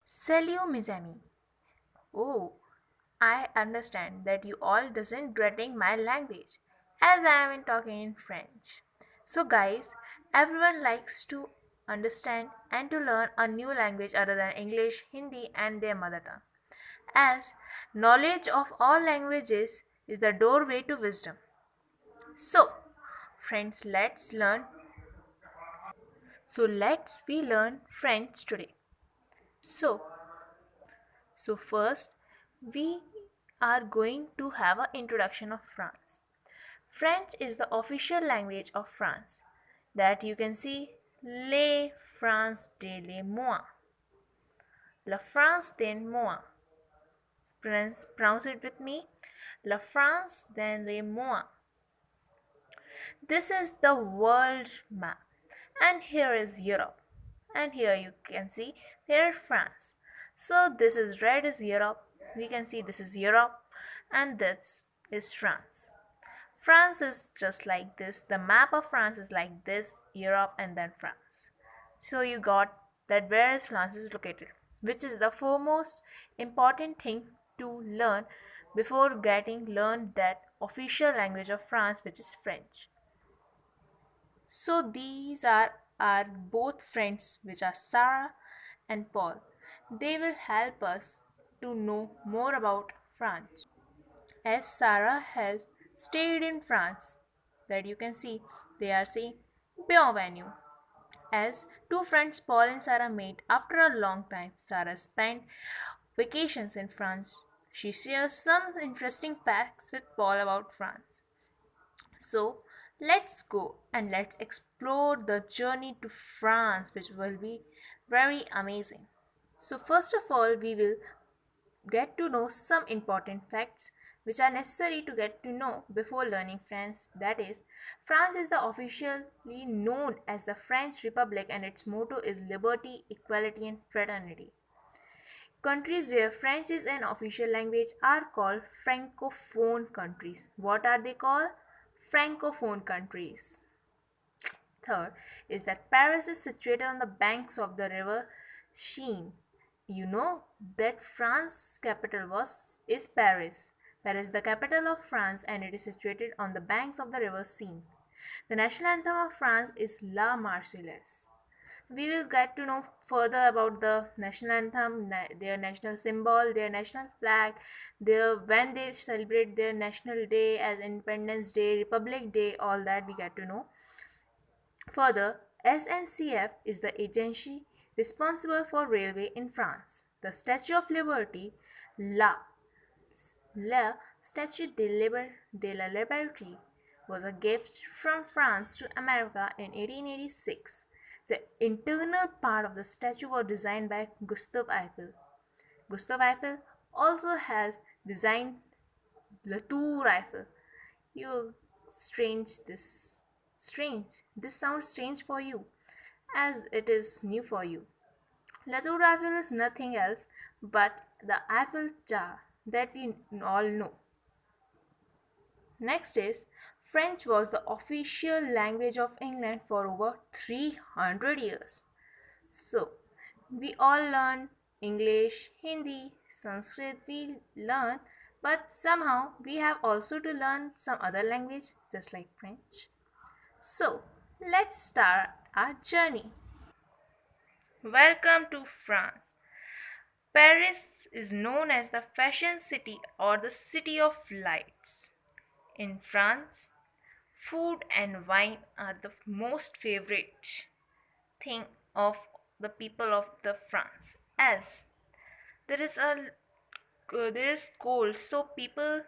Salut mes amis. Oh, I understand that you all doesn't dreading my language as I am talking in French. So guys, everyone likes to understand and to learn a new language other than English, Hindi and their mother tongue. As knowledge of all languages is the doorway to wisdom. So, friends, let's learn. So let's we learn French today. So, So first, we are going to have an introduction of France. French is the official language of France. That you can see Les France de les moi. La France de moi. Pronounce it with me. La France de les moi. This is the world map. And here is Europe. And here you can see there is France. So this is red is Europe. We can see this is Europe and this is France. France is just like this. The map of France is like this, Europe and then France. So you got that where is France is located, which is the foremost important thing to learn before getting learned that official language of France, which is French. So these are our both friends, which are Sarah and Paul. They will help us to know more about France. As Sarah has stayed in France, that you can see they are saying bienvenue. As two friends Paul and Sarah met after a long time, Sarah spent vacations in France. She shares some interesting facts with Paul about France. So let's go and let's explore the journey to France, which will be very amazing. So, first of all, we will get to know some important facts which are necessary to get to know before learning French. That is, France is the officially known as the French Republic and its motto is liberty, equality, and fraternity. Countries where French is an official language are called Francophone countries. What are they called? Francophone countries. Third is that Paris is situated on the banks of the river Seine. You know that France's capital was is Paris. Paris is the capital of France and it is situated on the banks of the river Seine. The national anthem of France is La Marseillaise. We will get to know further about the national anthem, their national symbol, their national flag, their when they celebrate their national day as Independence Day, Republic Day, all that we get to know. Further, SNCF is the agency responsible for railway in France. The Statue of Liberty, La, La Statue de la Liberté, was a gift from France to America in 1886. The internal part of the statue was designed by Gustave Eiffel. Gustave Eiffel also has designed the Tour Eiffel. You strange. This sounds strange for you, as it is new for you. La Tour Eiffel is nothing else but the Eiffel Tower that we all know. Next is French was the official language of England for over 300 years. So, we all learn English, Hindi, Sanskrit, we learn, but somehow we have also to learn some other language just like French. So, let's start our journey. Welcome to France. Paris is known as the fashion city or the city of lights. In France, food and wine are the most favorite thing of the people of the France. As there is a there is cold, so people,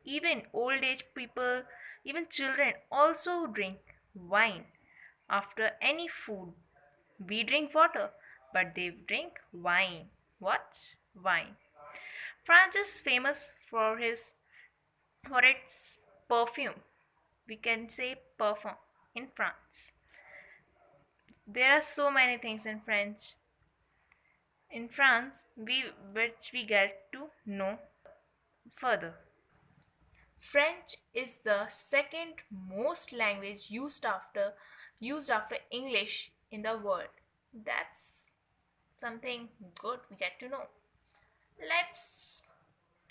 even old age people, even children also drink wine after any food. We drink water, but they drink wine. What? Wine. France is famous for its perfume. We can say parfum in France. There are so many things in French. In France, which we get to know further. French is the second most language used after English in the world. That's something good we get to know. Let's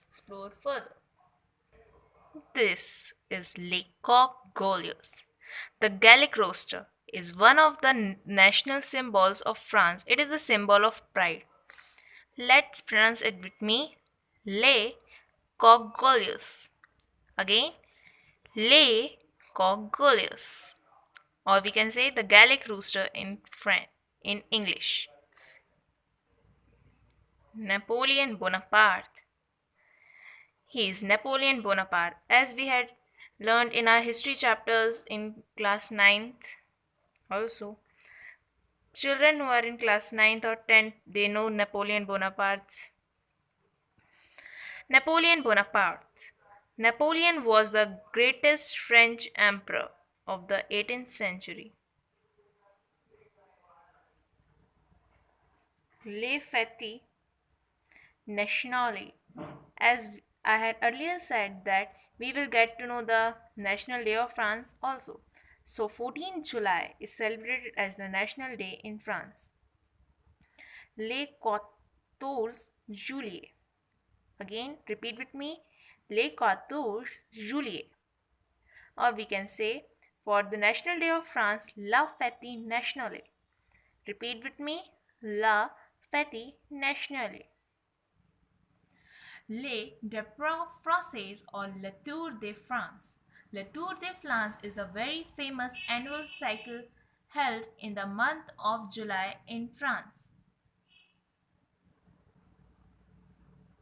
explore further. This is Le Coq Gaulois. The Gallic rooster is one of the national symbols of France. It is a symbol of pride. Let's pronounce it with me. Le Coq Gaulois. Again, Le Coq Gaulois. Or we can say the Gallic rooster in French, in English. Napoleon Bonaparte. He is Napoleon Bonaparte, as we had learned in our history chapters in class ninth. Also, children who are in class ninth or 10th, they know Napoleon Bonaparte. Napoleon Bonaparte. Napoleon was the greatest French emperor of the 18th century. Les Fêtes Nationale. As I had earlier said that we will get to know the National Day of France also. So 14th July is celebrated as the National Day in France. Les 14 Juillet. Again, repeat with me. Les 14 Juillet. Or we can say for the National Day of France, La Fête Nationale. Repeat with me. La Fête Nationale. Les Départ Français or Le Tour de France. Le Tour de France is a very famous annual cycle held in the month of July in France.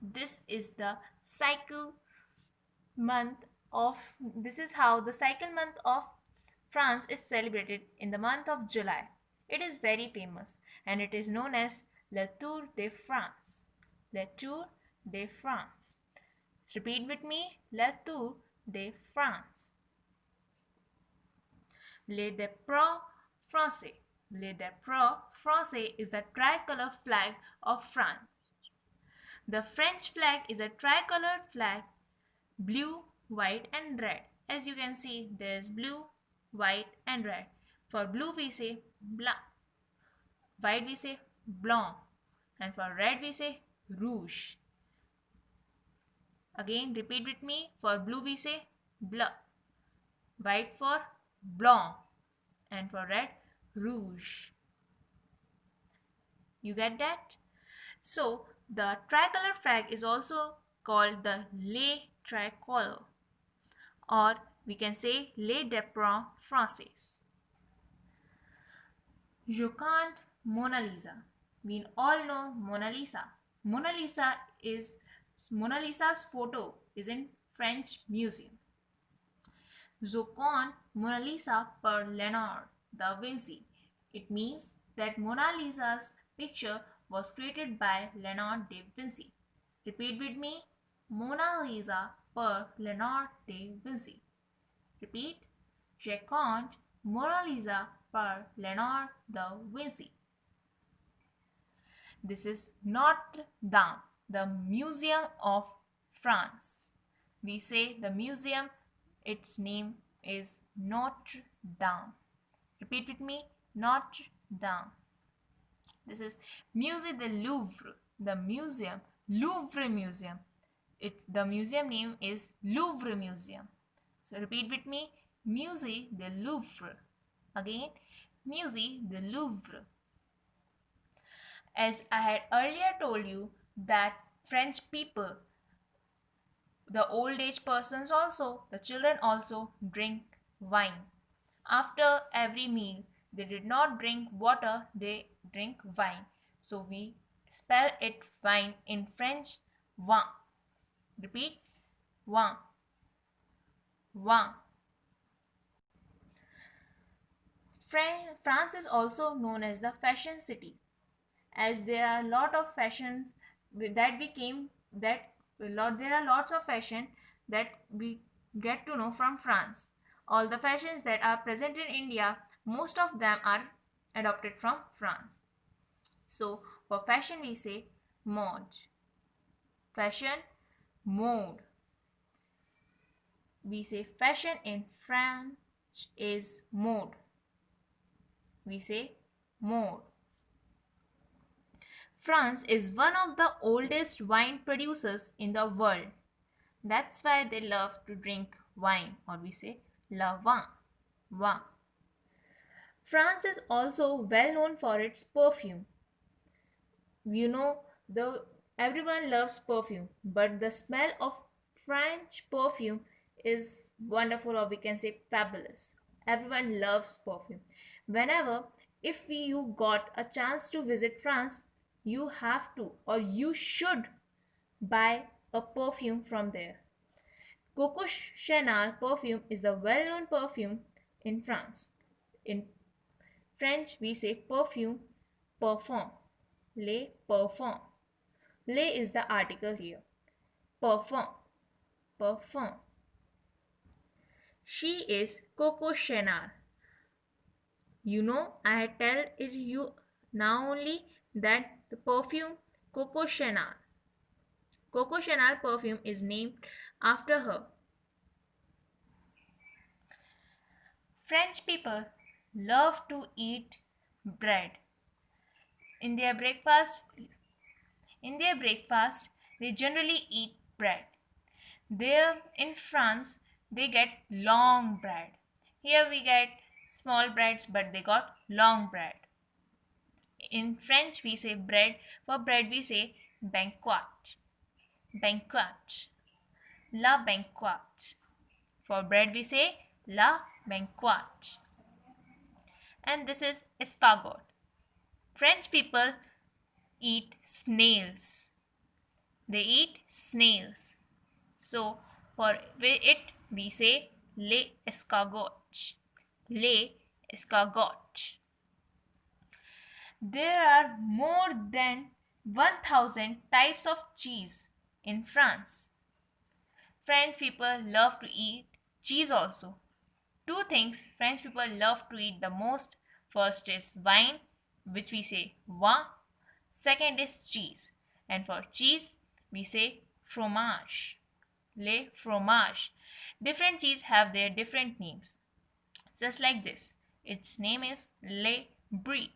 This is the cycle month of this is how the cycle month of France is celebrated in the month of July. It is very famous and it is known as Le Tour de France. Le Tour de France. Repeat with me. Le Tour de France. Les Drapeaux Français. Les Drapeaux Français is the tricolor flag of France. The French flag is a tricolored flag, blue, white and red. As you can see, there is blue, white and red. For blue we say blanc, white we say blanc, and for red we say rouge. Again, repeat with me. For blue we say bleu, white for blanc, and for red rouge. You get that? So the tricolor flag is also called the Les Tricolores, or we can say Les Drapeaux Français. Joconde Mona Lisa. We all know Mona Lisa. Mona Lisa's photo is in French Museum. Joconde Mona Lisa per Leonardo da Vinci. It means that Mona Lisa's picture was created by Leonardo da Vinci. Repeat with me. Mona Lisa per Leonardo da Vinci. Repeat. Joconde Mona Lisa per Leonardo da Vinci. This is Notre Dame, the Museum of France. We say the museum, its name is Notre Dame. Repeat with me. Notre Dame. This is Musée du Louvre, the museum, Louvre Museum. The museum name is Louvre Museum. So repeat with me. Musée du Louvre. Again, Musée du Louvre. As I had earlier told you that French people, the old age persons also, the children also drink wine. After every meal, they did not drink water, they drink wine. So we spell it wine in French, vin. Repeat, vin. Vin. France is also known as the fashion city, as there are a lot of fashions that we came that there are lots of fashion that we get to know from France. All the fashions that are present in India, most of them are adopted from France. So for fashion we say mode. Fashion, mode. We say fashion in France is mode. We say mode. France is one of the oldest wine producers in the world. That's why they love to drink wine, or we say la vin. Vin. France is also well known for its perfume. You know, the everyone loves perfume, but the smell of French perfume is wonderful, or we can say fabulous. Everyone loves perfume. Whenever, if you got a chance to visit France, you have to or you should buy a perfume from there. Coco Chanel perfume is the well-known perfume in France. In French, we say perfume, parfum, les parfums. Les is the article here. Parfum, parfum. She is Coco Chanel. You know, I tell it you now only that the perfume Coco Chanel. Coco Chanel perfume is named after her. French people love to eat bread. In their breakfast, in their breakfast, they generally eat bread. There in France, they get long bread. Here we get small breads, but they got long bread. In French, we say bread. For bread, we say banquet. Banquet. La banquet. For bread, we say la banquet. And this is escargot. French people eat snails. They eat snails. So for it we say les escargots. Les escargots. There are more than 1000 types of cheese in France. French people love to eat cheese also. Two things French people love to eat the most. First is wine, which we say vin. Second is cheese. And for cheese, we say fromage. Les fromage. Different cheese have their different names. Just like this. Its name is Le Brie.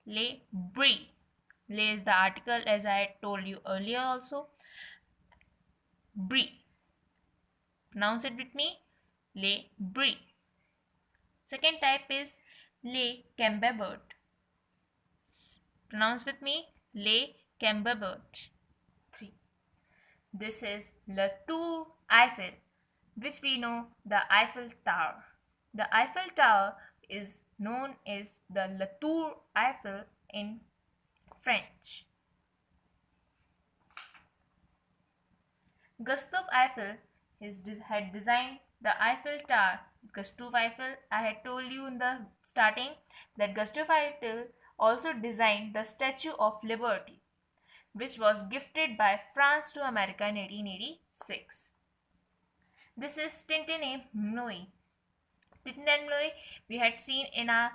Le Brie. Le is the article as I told you earlier also. Brie. Pronounce it with me. Le Brie. Second type is Le Camembert. Pronounce with me. Le Camembert. 3. This is La Tour Eiffel, which we know the Eiffel Tower. The Eiffel Tower is known as the La Tour Eiffel in French. Gustave Eiffel had designed the Eiffel Tower. Gustave Eiffel, I had told you in the starting that Gustave Eiffel also designed the Statue of Liberty, which was gifted by France to America in 1886. This is Tintin Mnoi. Tintin Mnoi we had seen in our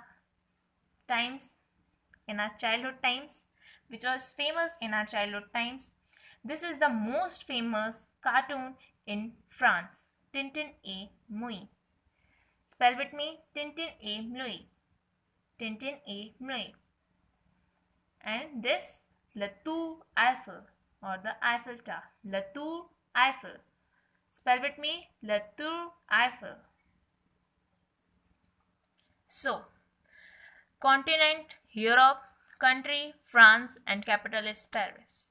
childhood times, which was famous in our childhood times. This is the most famous cartoon in France, Tintin et Moi. Spell with me, Tintin et Moi. Tintin et Moi. And this, La Tour Eiffel or the Eiffel Tower. La Tour Eiffel. Spell with me, La Tour Eiffel. So, continent Europe, country France, and capital is Paris.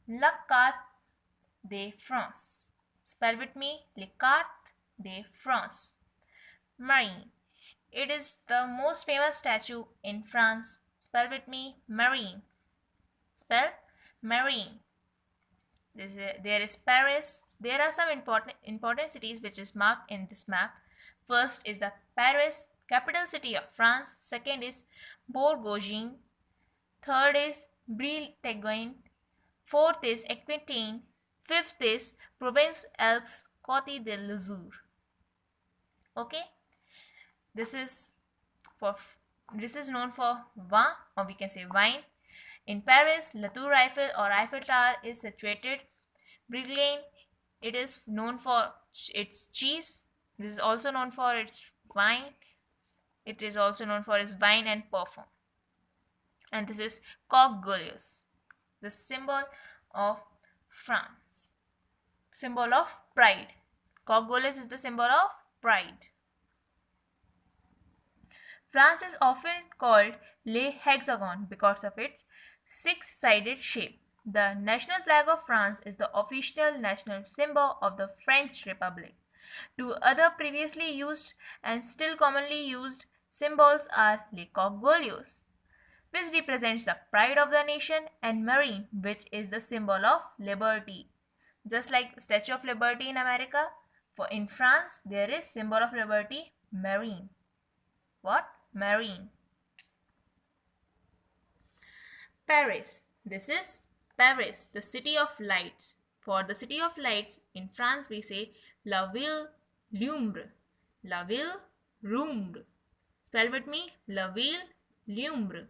La Carte de France. Spell with me, La Carte de France. Marine. It is the most famous statue in France. Spell with me, Marine. Spell Marine. There is Paris. There are some important cities which is marked in this map. First is the Paris, capital city of France. Second is Bourgogne. Third is Bretagne. Fourth is Aquitaine. Fifth is Provence-Alpes Côte d'Azur. Okay, this is known for vin, or we can say wine. In Paris, La Tour Eiffel or Eiffel Tower is situated. Bretagne, it is known for its cheese. This is also known for its wine. It is also known for its wine and perfume. And this is Coq the symbol of France, symbol of pride. Coq is the symbol of pride. France is often called Le Hexagon because of its six-sided shape. The national flag of France is the official national symbol of the French Republic. Two other previously used and still commonly used symbols are Le Coq Glorieux, which represents the pride of the nation, and Marine, which is the symbol of liberty. Just like Statue of Liberty in America, for in France there is symbol of liberty, Marine. What? Marine. Paris. This is Paris, the city of lights. For the city of lights in France we say La Ville Lumbre. La Ville Lumbre. Spell with me. La Ville Lumbre.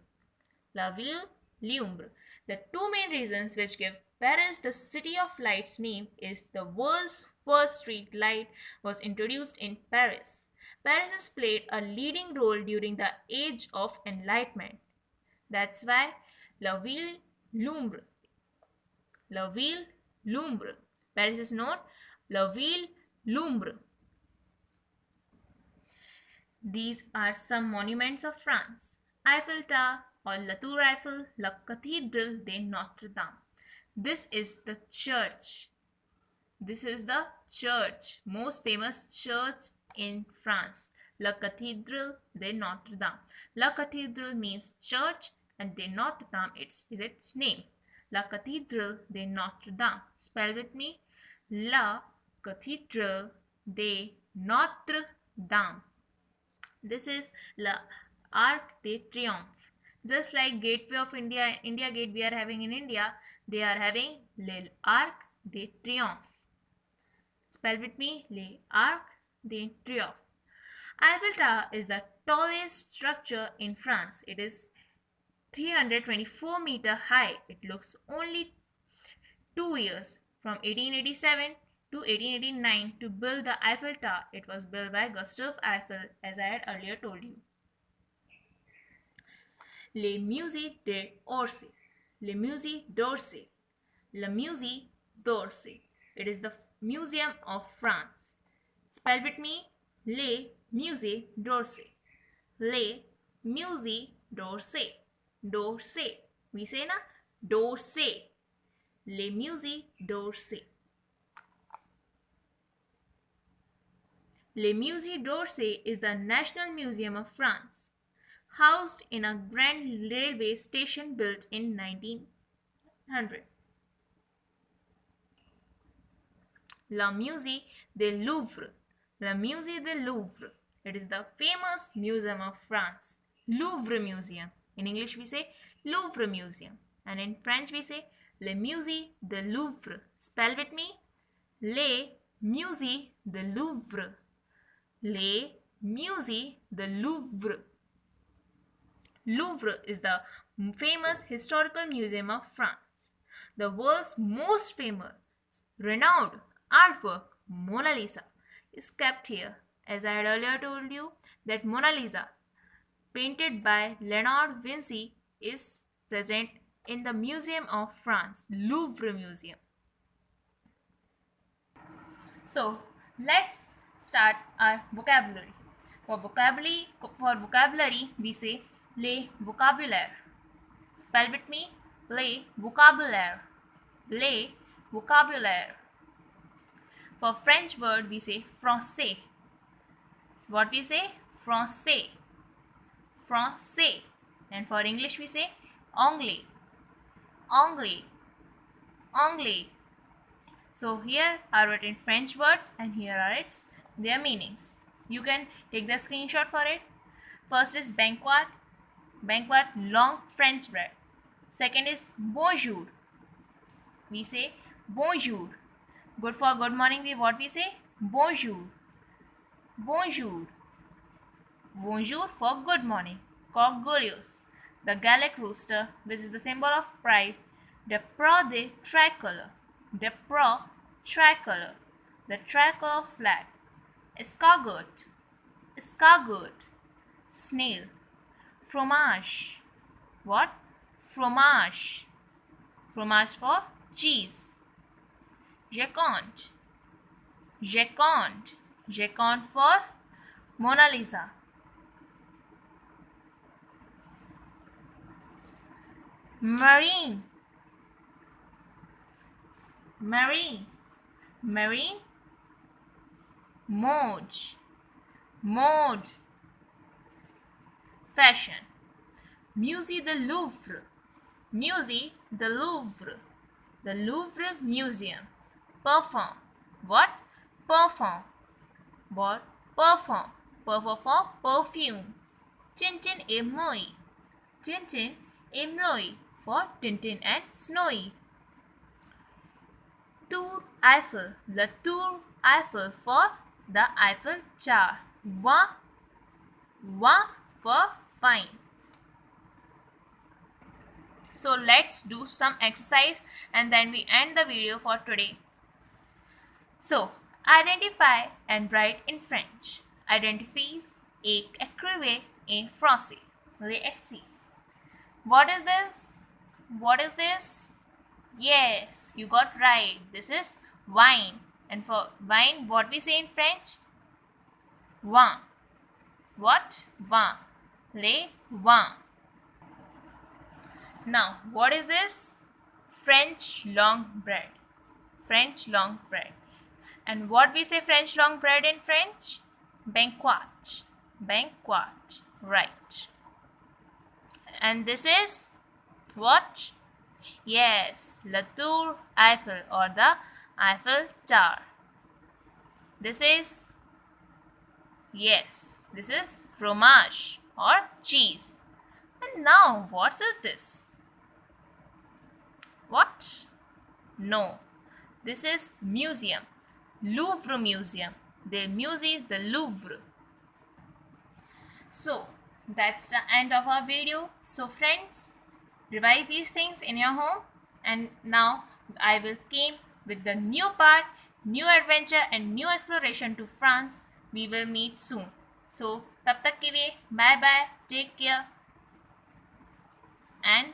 La Ville Lumbre. The two main reasons which give Paris the city of lights name is the world's first street light was introduced in Paris. Paris has played a leading role during the Age of Enlightenment. That's why La Ville Lumbre. La Ville Lumbre. Paris is known La Ville Lumbre. These are some monuments of France. Eiffel Tower or La Tour Eiffel, La Cathédrale de Notre Dame. This is the church. This is the church, most famous church in France. La Cathédrale de Notre Dame. La Cathédrale means church and de Notre Dame is its name. La Cathédrale de Notre Dame. Spell with me. La Cathédrale de Notre Dame. This is La Arc de Triomphe. Just like Gateway of India, India Gate we are having in India, they are having Le Arc de Triomphe. Spell with me. Le Arc de Triomphe. Eiffel Tower is the tallest structure in France. It is 324 meter high. It looks only 2 years from 1887 to 1889 to build the Eiffel Tower. It was built by Gustave Eiffel, as I had earlier told you. Le Musée d'Orsay. Le Musée d'Orsay. Le Musée d'Orsay. It is the Museum of France. Spell with me. Le Musée d'Orsay. Le Musée d'Orsay. D'Orsay. We say na? D'Orsay. Le Musée d'Orsay. Le Musée d'Orsay is the National Museum of France, housed in a grand railway station built in 1900. Le Musée du Louvre. Le Musée du Louvre. It is the famous museum of France. Louvre Museum. In English we say Louvre Museum. And in French we say Le Musée du Louvre. Spell with me. Le Musée du Louvre. Le Musée du Louvre. Louvre is the famous historical museum of France. The world's most famous, renowned artwork, Mona Lisa, is kept here. As I had earlier told you, that Mona Lisa, painted by Leonardo Vinci, is present in the Museum of France, Louvre Museum. So, let's start our vocabulary. For vocabulary, we say le vocabulaire. Spell with me. Le vocabulaire. Le vocabulaire. For French word, we say français. So what we say? Français. Français. And for English, we say anglais. Anglais. Anglais. So here are written French words and here are their meanings. You can take the screenshot for it. First is banquet. Banquet, long French bread. Second is bonjour. We say bonjour. Good for good morning, what we say? Bonjour. Bonjour. Bonjour for good morning. Coq Glorieux. The Gallic rooster, which is the symbol of pride. Drapeau de tricolore. Drapeau tricolore. The tricolor flag. Escargot. Escargot. Snail. Fromage. What? fromage. Fromage for cheese. Joconde. Joconde. Joconde for Mona Lisa. Marine. Marine. Marine. Mode. Mode. Fashion. Musée de Louvre. Musée de Louvre. The Louvre Museum. Parfum. What? Parfum. What? Parfum. Parfum for perfume. Tintin et Moi. Tintin et Moi for Tintin and Snowy. Tour Eiffel. The Tour Eiffel for the Eiffel Tower. Vin for fine. So let's do some exercise and then we end the video for today. So identify and write in French. Identifies एक écrivain et français. Les exercices. What is this? What is this? Yes, you got right. This is wine. And for wine, what we say in French? Vin. What? Vin. Les vins. Now, what is this? French long bread. French long bread. And what we say French long bread in French? Banquet. Banquet. Right. And this is what? Yes, La Tour Eiffel or the Eiffel Tower. This is, yes, this is fromage or cheese. And now, what is this? What? No, this is museum. Louvre Museum. The Musée de Louvre. So, that's the end of our video. So friends, revise these things in your home. And now I will came with the new part, new adventure and new exploration to France. We will meet soon. So, तब तक के लिए bye bye, take care and